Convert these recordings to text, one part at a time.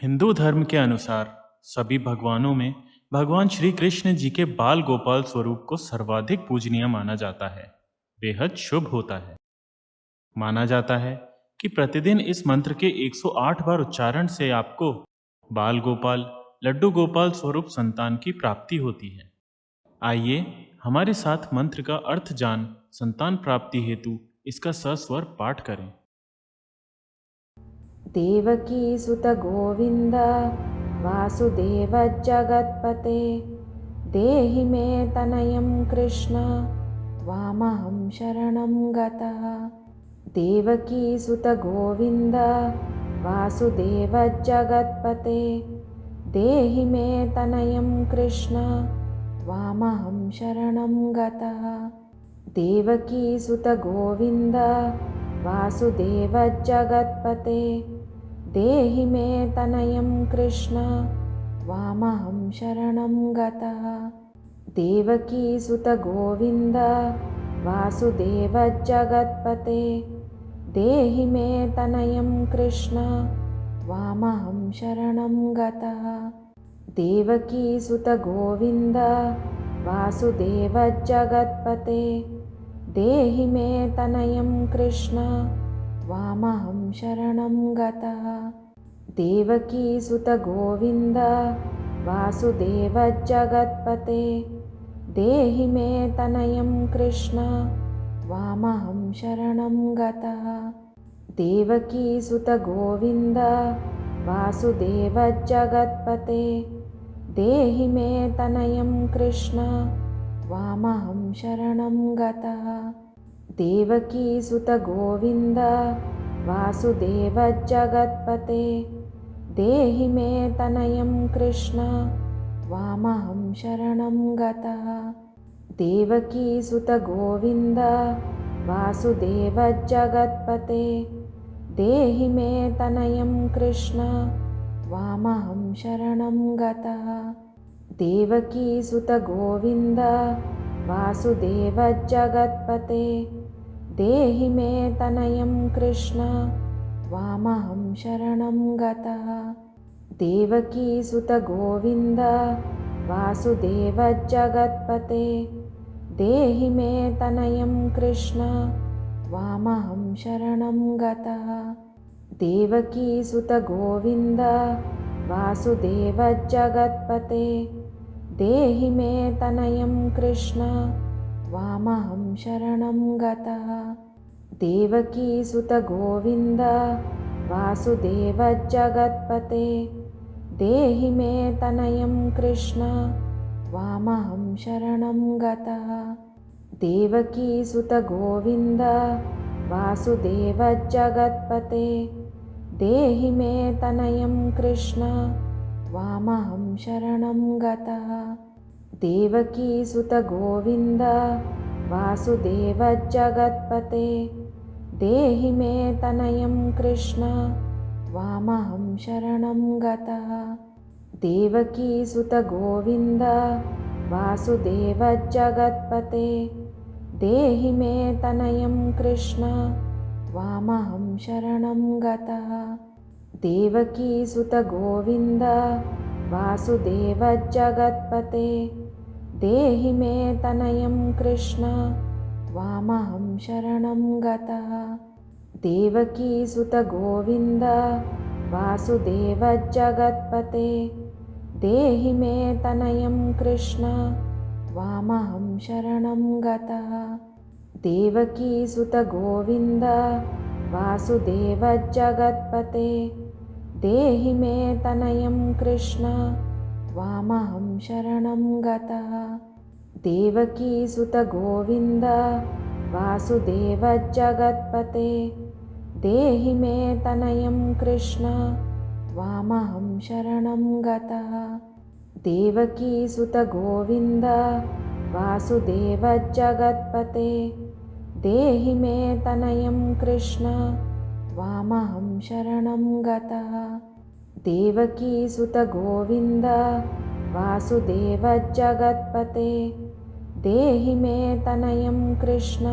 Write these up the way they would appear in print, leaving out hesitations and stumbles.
हिंदू धर्म के अनुसार सभी भगवानों में भगवान श्री कृष्ण जी के बाल गोपाल स्वरूप को सर्वाधिक पूजनीय माना जाता है। बेहद शुभ होता है। माना जाता है कि प्रतिदिन इस मंत्र के 108 बार उच्चारण से आपको बाल गोपाल लड्डू गोपाल स्वरूप संतान की प्राप्ति होती है। आइए हमारे साथ मंत्र का अर्थ जान संतान प्राप्ति हेतु इसका सस्वर पाठ करें। देवकी सुत गोविंद वासुदेव जगत्पते देहि मे तनयं कृष्ण त्वामहं शरणं गतः। देवकी सुत गोविंद वासुदेव जगत्पते देहि मे तनयं कृष्ण त्वामहं शरणं गतः। देवकी सुत गोविंद वासुदेव जगत्पते देहि मे तनयं कृष्ण त्वामहं शरणं गतः। देवकी सुत गोविंद वासुदेव जगत्पते देहि मे तनयं कृष्ण त्वामहं शरणं गतः। देवकी सुत गोविंद वासुदेव जगत्पते देहि मे तनयं कृष्ण त्वामहं शरणं गतः। देवकी सुत गोविंद वासुदेव जगत्पते देहि मे तनयं कृष्ण त्वामहं शरणं गतः। देवकी सुत गोविंद वासुदेव जगत्पते देहि मे तनयं कृष्ण त्वामहं शरणं गतः। देवकी सुत गोविंद वासुदेव जगत्पते देहि मे तनयं कृष्ण त्वामहं शरणं गतः। देवकी सुत गोविंद वासुदेव जगत्पते देहि मे तनयं कृष्ण त्वामहं शरणं गतः। देवकी सुत गोविंद वासुदेव जगत्पते देहि मे तनयं कृष्ण त्वामहं शरणं गतः। देवकी सुत गोविंद वासुदेव जगत्पते देहि मे तनयं कृष्ण त्वामहं शरणं गतः। देवकी सुत गोविंद वासुदेव जगत्पते देहि मे तनयं कृष्ण त्वामहं शरणं गतः। देवकी सुत गोविंद वासुदेव जगत्पते देहि मे तनयं कृष्ण त्वामहं शरणं गतः। देवकी सुत गोविंद वासुदेव जगत्पते देहि मे तनयं कृष्ण त्वामहं शरणं गतः। देवकी सुत गोविंद वासुदेव जगत्पते देहि मे तनयं कृष्ण त्वामहं शरणं गतः। देवकी सुत गोविंद वासुदेव जगत्पते देहि मे तनयं कृष्ण त्वामहं शरणं गतः। देवकी सुत गोविंद वासुदेव जगत्पते देहि मे तनयं कृष्ण त्वामहं शरणं गतः। देवकी सुत गोविंद वासुदेव जगत्पते देहि मे तनयं कृष्ण त्वामहं शरणं गतः। देवकी सुत गोविंद वासुदेव जगत्पते देहि मे तनयं कृष्ण त्वामहं शरणं गतः। देवकी सुत गोविंद वासुदेव जगत्पते देहि मे तनयं कृष्ण त्वामहं शरणं गतः। देवकी सुत गोविंद वासुदेव जगत्पते देहि मे तनयं कृष्ण त्वामहं शरणं गतः। देवकी सुत गोविंद वासुदेव जगत्पते देहि मे तनयं कृष्ण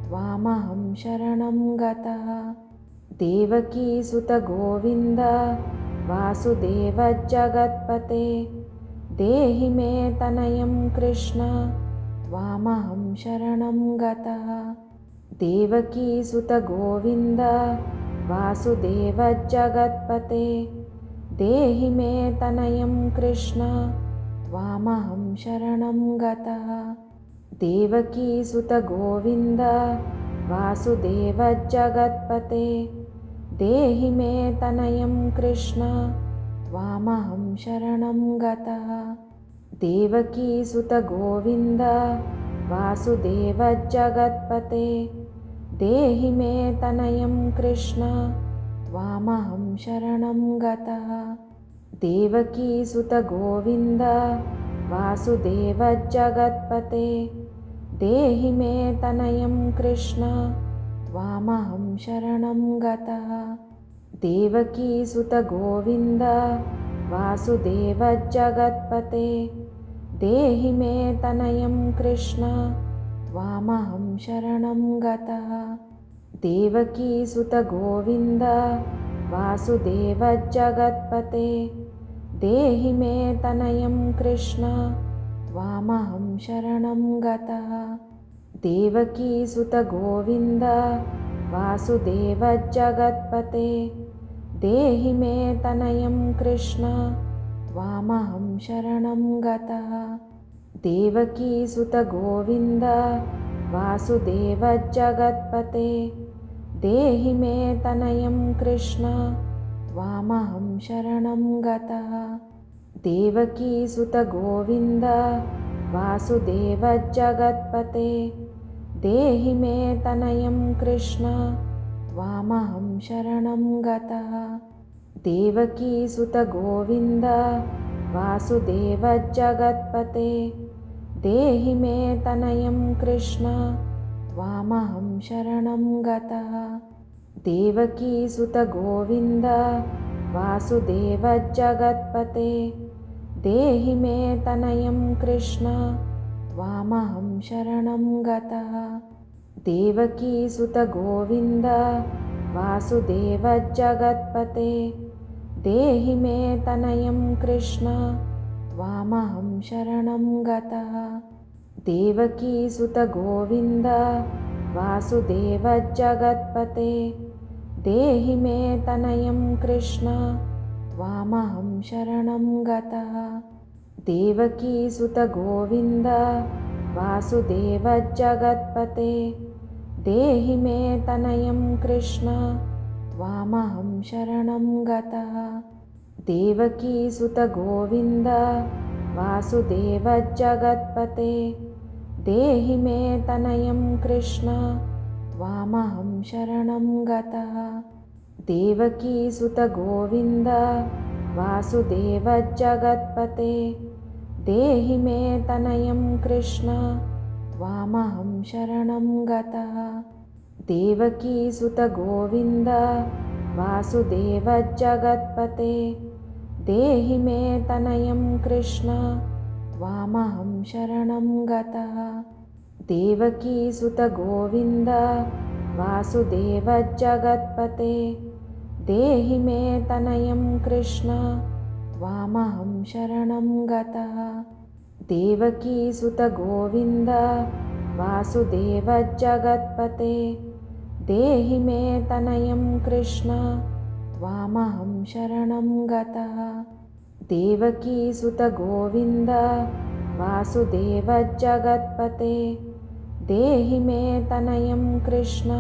त्वामहं शरणं गतः। देवकी सुत गोविंद वासुदेवजगत्पते देहि मे तनयं कृष्ण त्वामहं शरणं गतः। देवकीसुत गोविन्द वासुदेवजगत्पते देहि मे तनयं कृष्ण त्वामहं शरणं गतः। देवकीसुत गोविन्द वासुदेवजगत्पते देहि मे तनयं कृष्ण त्वामहं शरणं गतः। देवकीसुत गोविन्द वासुदेवजगत्पते देहि मे तनयं कृष्ण त्वामहं शरणं गतः। देवकीसुत गोविन्द वासुदेवजगत्पते देहि मे तनयं कृष्ण त्वामहं शरणं गतः। देवकीसुत गोविन्द वासुदेवजगत्पते देहि मे तनयं कृष्ण त्वामहं शरणं गतः। देवकीसुत गोविन्द वासुदेवजगत्पते देहि मे तनयं कृष्ण त्वामहं शरणं गतः। देवकीसुत गोविन्द वासुदेवजगत्पते देहि मे तनयं कृष्ण त्वामहं शरणं गतः। देवकीसुत गोविन्द वासुदेवजगत्पते देहि मे तनयं कृष्ण त्वामहं शरणं गतः। देवकीसुत गोविन्द वासुदेवजगत्पते देहि मे तनयं कृष्ण त्वामहं शरणं गतः। देवकीसुत गोविन्द वासुदेवजगत्पते देहि मे तनयं कृष्ण त्वामहं शरणं गतः। देवकीसुत गोविन्द वासुदेवजगत्पते देहि मे तनयं कृष्ण त्वामहं शरणं गतः। देवकीसुत गोविन्द वासुदेवजगत्पते देहि मे तनयं कृष्ण त्वामहं शरणं गतः। देवकीसुत गोविन्द वासुदेवजगत्पते देहि मे तनयं कृष्ण त्वामहं शरणं गतः। देवकीसुत गोविन्द वासुदेवजगत्पते देहि मे तनयं कृष्ण त्वामहं शरणं गतः। देवकीसुत गोविन्द वासुदेवजगत्पते देहि मे तनयं कृष्ण त्वामहं शरणं गतः। देवकीसुत गोविन्द वासुदेवजगत्पते देहि मे तनयं कृष्ण त्वामहं शरणं गतः। देवकीसुत गोविन्द वासुदेवजगत्पते देहि मे तनयं कृष्ण त्वामहं शरणं गतः। देवकीसुत गोविन्द वासुदेवजगत्पते देहि मे तनयं कृष्ण त्वामहं शरणं गतः। देवकीसुत गोविन्द वासुदेवजगत्पते देहि मे तनयं कृष्ण त्वामहं शरणं गतः। देवकीसुत गोविन्द वासुदेवजगत्पते देहि मे तनयं कृष्ण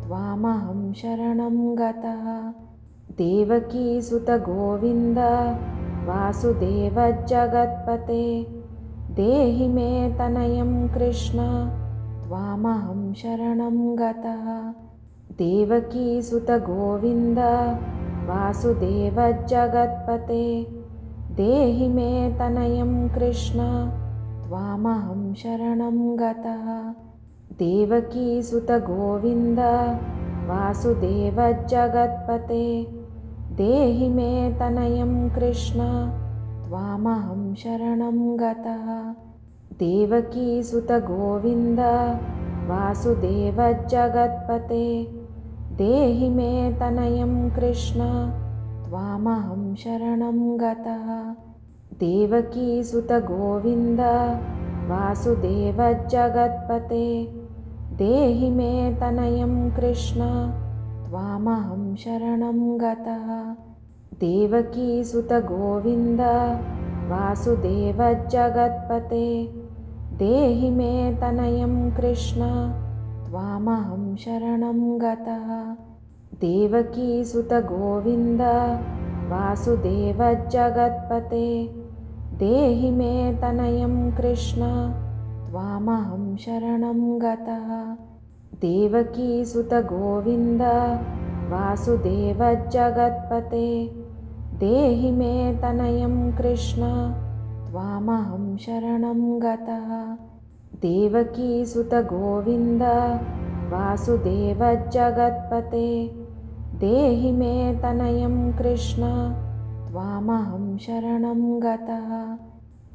त्वामहं शरणं गतः। देवकीसुत गोविन्द वासुदेवजगत्पते देहि मे तनयं कृष्ण त्वामहं शरणं गतः। देवकीसुत गोविन्द वासुदेवजगत्पते देहि मे तनयं कृष्ण त्वामहं शरणं गतः। देवकीसुत गोविन्द वासुदेवजगत्पते देहि मे तनयं कृष्ण त्वामहं शरणं गतः। देवकीसुत गोविन्द वासुदेवजगत्पते देहि मे तनयं कृष्ण त्वामहं शरणं गतः। देवकीसुतगोविन्द वासुदेव जगत्पते देहि मे तनयं कृष्ण त्वामहं शरणं गतः। देवकीसुतगोविन्द वासुदेव जगत्पते देहि मे तनयं कृष्ण त्वामहं शरणं गतः। देवकीसुतगोविन्द वासुदेव जगत्पते देहि मे तनयं कृष्ण त्वामहं शरणं गतः। देवकीसुतगोविन्द वासुदेव जगत्पते देहि मे तनयं कृष्ण त्वामहं शरणं गतः। देवकीसुतगोविन्द वासुदेव जगत्पते देहि मे तनयं कृष्ण त्वामहं शरणं गतः।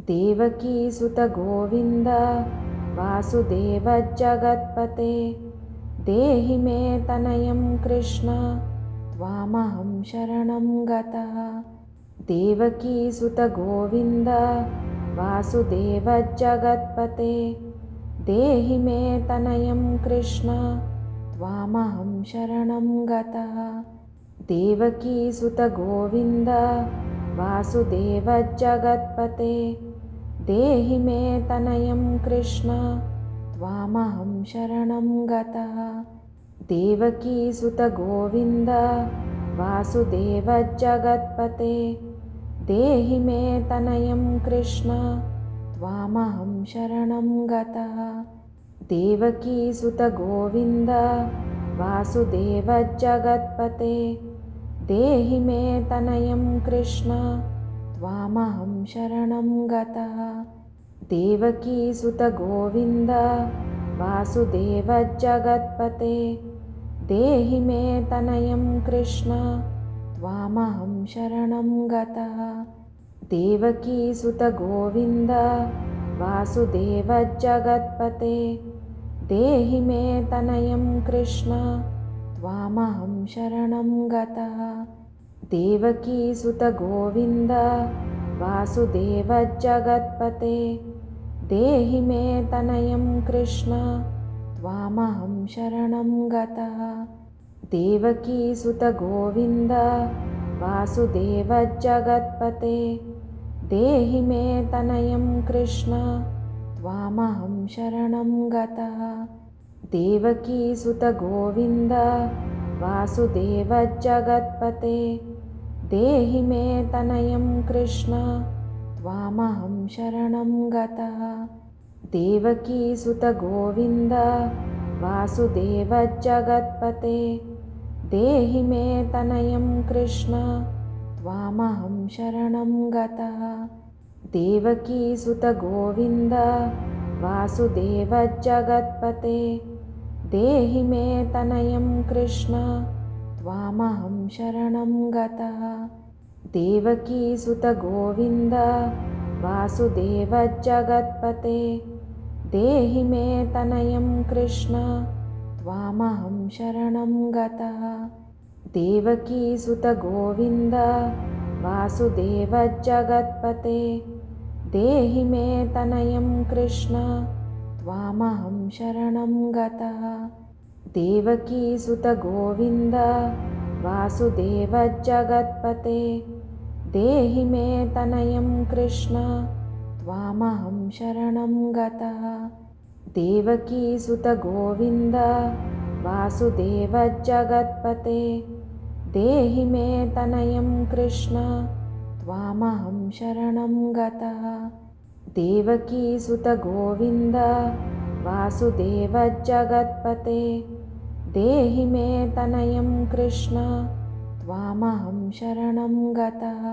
देवकीसुतगोविन्द वासुदेव जगत्पते देहि मे तनयं कृष्ण त्वामहं शरणं गतः। देवकीसुतगोविन्द वासुदेव जगत्पते देहि मे तनयं कृष्ण त्वामहं शरणं गतः। देवकीसुतगोविन्द वासुदेव जगत्पते देहि मे तनयं कृष्ण त्वामहं शरणं गतः। देवकीसुतगोविन्द वासुदेव जगत्पते देहि मे तनयं कृष्ण त्वामहं शरणं गतः। देवकीसुतगोविन्द वासुदेव जगत्पते देहि मे तनयं कृष्ण त्वामहं शरणं गतः। देवकीसुतगोविन्द वासुदेव जगत्पते देहि मे तनयं कृष्ण त्वामहं शरणं गतः। देवकीसुतगोविन्द वासुदेव जगत्पते देहि मे तनयं कृष्ण त्वामहं शरणं गतः। देवकीसुतगोविन्द वासुदेव जगत्पते देहि मे तनयं कृष्ण त्वामहं शरणं गतः। देवकीसुतगोविन्द वासुदेव जगत्पते देहि मे तनयं कृष्ण त्वामहं शरणं गतः। देवकीसुतगोविन्द वासुदेव जगत्पते देहि मे तनयं कृष्ण त्वामहं शरणं गतः। देवकीसुतगोविन्द वासुदेव जगत्पते देहि मे तनयं कृष्ण त्वामहं शरणं गतः। देवकीसुतगोविन्द वासुदेव जगत्पते देहि मे तनयं कृष्ण त्वामहं शरणं गतः। देवकीसुतगोविन्द वासुदेव जगत्पते देहि मे तनयं कृष्ण त्वामहं शरणं गतः। देवकीसुतगोविन्द वासुदेव जगत्पते देहि मे तनयं कृष्ण त्वामहं शरणं गतः। देवकीसुतगोविन्द वासुदेव जगत्पते देहि मे तनयं कृष्ण त्वामहं शरणं गतः। देवकीसुतगोविन्द वासुदेव जगत्पते देहि मे तनयं कृष्ण त्वामहं शरणं गतः। देवकीसुतगोविन्द वासुदेव जगत्पते देहि मे तनयं कृष्ण त्वामहं शरणं गतः।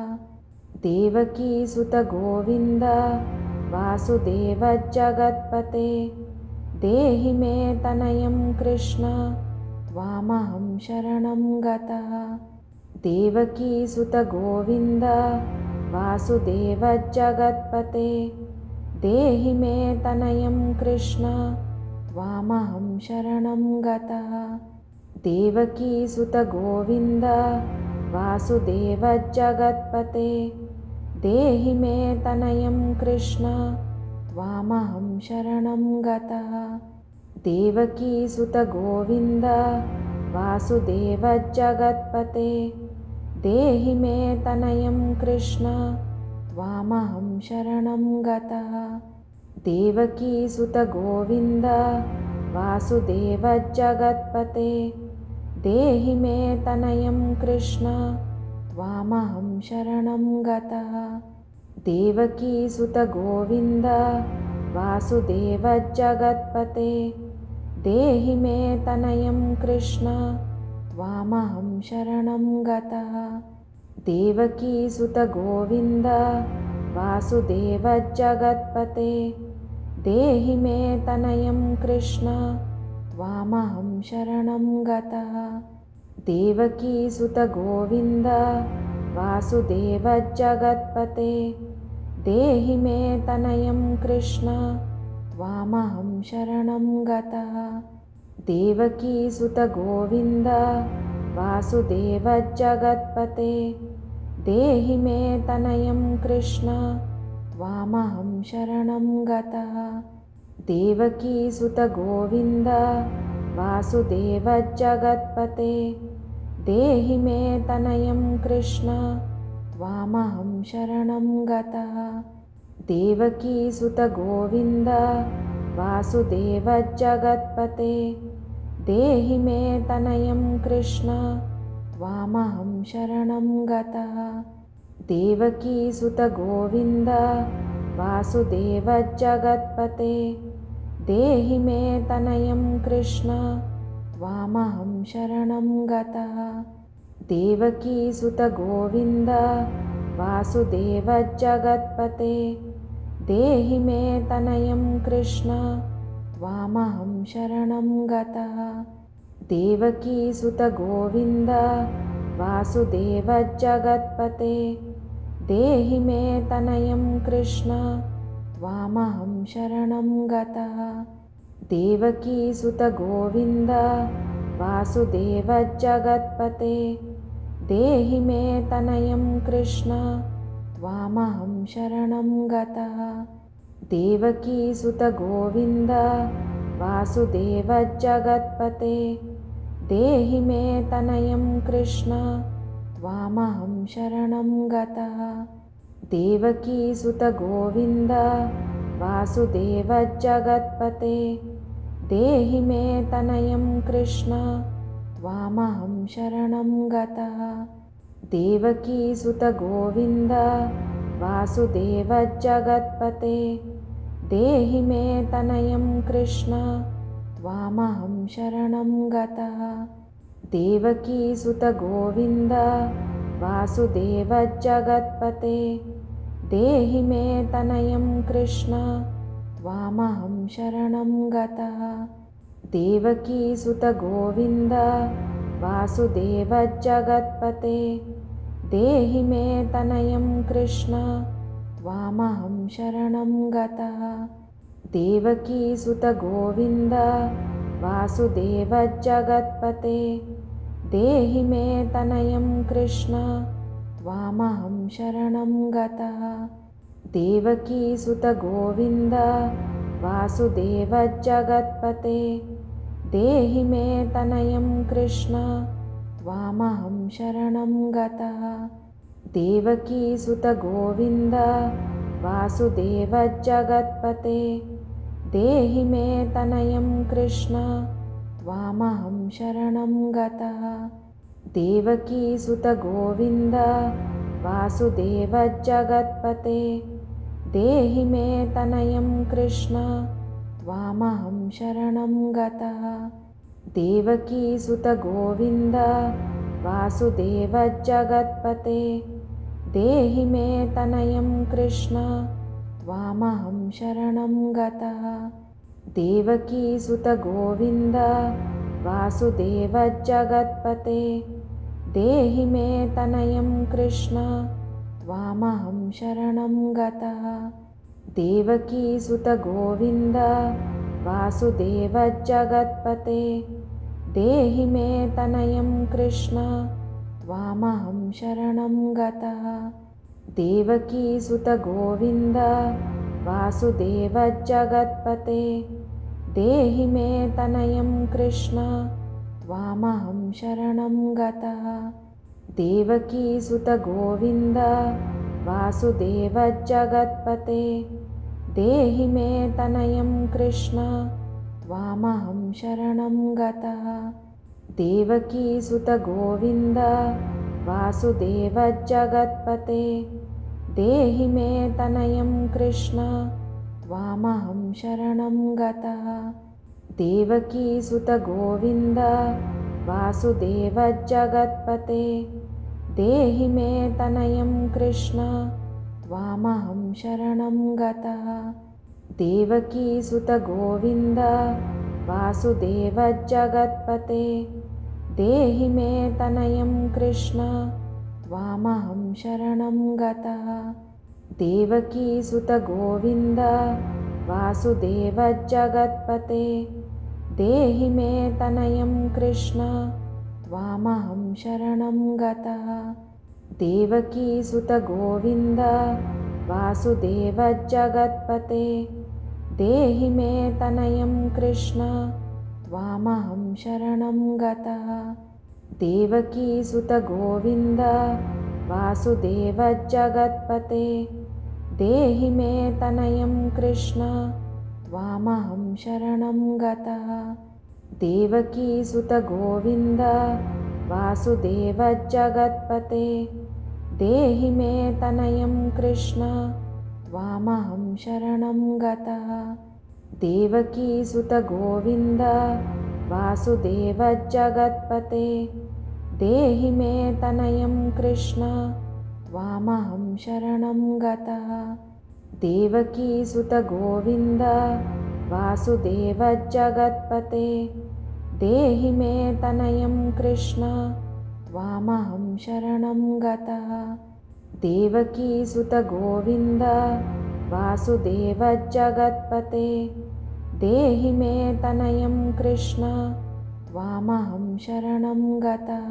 देवकीसुतगोविन्द वासुदेव जगत्पते देहि मे तनयं कृष्ण त्वामहं शरणं गतः। देवकीसुतगोविन्द वासुदेव जगत्पते देहि मे तनयं कृष्ण त्वामहं शरणं गतः। देवकीसुतगोविन्द वासुदेवजगत्पते देहि मे तनयं कृष्ण त्वामहं शरणं गतः। देवकीसुत गोविन्द वासुदेवजगत्पते देहि मे तनयं कृष्ण त्वामहं शरणं गतः। देवकीसुत गोविन्द वासुदेवजगत्पते देहि मे तनयं कृष्ण त्वामहं शरणं गतः। देवकीसुत गोविन्द वासुदेवजगत्पते देहि मे तनयं कृष्ण त्वामहं शरणं गतः। देवकीसुत गोविन्द वासुदेवजगत्पते देहि मे तनयं कृष्ण त्वामहं शरणं गतः। देवकीसुत गोविन्द वासुदेवजगत्पते देहि मे तनयं कृष्ण त्वामहं शरणं गतः। देवकीसुत गोविन्द वासुदेवजगत्पते देहि मे तनयं कृष्ण त्वामहं शरणं गतः। देवकीसुत गोविन्द वासुदेवजगत्पते देहि मे तनयं कृष्ण त्वामहं शरणं गतः। देवकीसुत गोविन्द वासुदेवजगत्पते देहि मे तनयं कृष्ण त्वामहं शरणं गतः। देवकीसुत गोविन्द वासुदेवजगत्पते देहि मे तनयं कृष्ण त्वामहं शरणं गतः। देवकीसुत गोविन्द वासुदेवजगत्पते देहि मे तनयं कृष्ण त्वामहं शरणं गतः। देवकीसुत गोविन्द वासुदेवजगत्पते देहि मे तनयं कृष्ण त्वामहं शरणं गतः। देवकीसुत गोविन्द वासुदेवजगत्पते देहि मे तनयं कृष्ण त्वामहं शरणं गतः। देवकीसुत गोविन्द वासुदेवजगत्पते देहि मे तनयं कृष्ण त्वामहं शरणं गतः। देवकीसुत गोविन्द वासुदेवजगत्पते देहि मे तनयं कृष्ण त्वामहं शरणं गतः। देवकीसुत गोविन्द वासुदेवजगत्पते देहि मे तनयं कृष्ण त्वामहं शरणं गतः। देवकीसुत गोविन्द वासुदेवजगत्पते देहि मे तनयं कृष्ण त्वामहं शरणं गतः। देवकीसुत गोविन्द वासुदेवजगत्पते देहि मे तनयं कृष्ण त्वामहं शरणं गतः। देवकीसुत गोविन्द वासुदेवजगत्पते देहि मे तनयं कृष्ण त्वामहं शरणं गतः। देवकीसुत गोविन्द वासुदेवजगत्पते देहि मे तनयं कृष्ण त्वामहं शरणं गतः। देवकीसुत गोविन्द वासुदेवजगत्पते देहि मे तनयं कृष्ण त्वामहं शरणं गतः। देवकीसुत गोविन्द वासुदेवजगत्पते देहि मे तनयं कृष्ण त्वामहं शरणं गतः। देवकीसुत गोविन्द वासुदेवजगत्पते देहि मे तनयं कृष्ण त्वामहं शरणं गतः। देवकीसुत गोविन्द वासुदेवजगत्पते देहि मे तनयं कृष्ण त्वामहं शरणं गतः। देवकीसुत गोविन्द वासुदेवजगत्पते देहि मे तनयं कृष्ण त्वामहं शरणं गतः। देवकीसुतगोविन्द वासुदेव जगत्पते देहि मे तनयं कृष्ण त्वामहं शरणं गतः। देवकीसुतगोविन्द वासुदेव जगत्पते देहि मे तनयं कृष्ण त्वामहं शरणं गतः। देवकीसुतगोविन्द वासुदेव जगत्पते देहि मे तनयं कृष्ण त्वामहं शरणं गतः। देवकीसुतगोविन्द वासुदेव जगत्पते देहि मे तनयं कृष्ण त्वामहं शरणं गतः। देवकीसुतगोविन्द वासुदेव जगत्पते देहि मे तनयं कृष्ण त्वामहं शरणं गतः। देवकीसुतगोविन्द वासुदेव जगत्पते देहि मे तनयं कृष्ण त्वामहं शरणं गतः। देवकीसुतगोविन्द वासुदेव जगत्पते देहि मे तनयं कृष्ण त्वामहं शरणं गतः। देवकीसुतगोविन्द वासुदेव जगत्पते देहि मे तनयं कृष्ण त्वामहं शरणं गतः। देवकीसुतगोविन्द वासुदेव जगत्पते देहि मे तनयं कृष्ण त्वामहं शरणं गतः। देवकीसुतगोविन्द वासुदेव जगत्पते देहि मे तनयं कृष्ण त्वामहं शरणं गतः। देवकीसुतगोविन्द वासुदेव जगत्पते देहि मे तनयं कृष्ण त्वामहं शरणं गतः। देवकीसुतगोविन्द वासुदेव जगत्पते देहि मे तनयं कृष्ण त्वामहं शरणं गतः।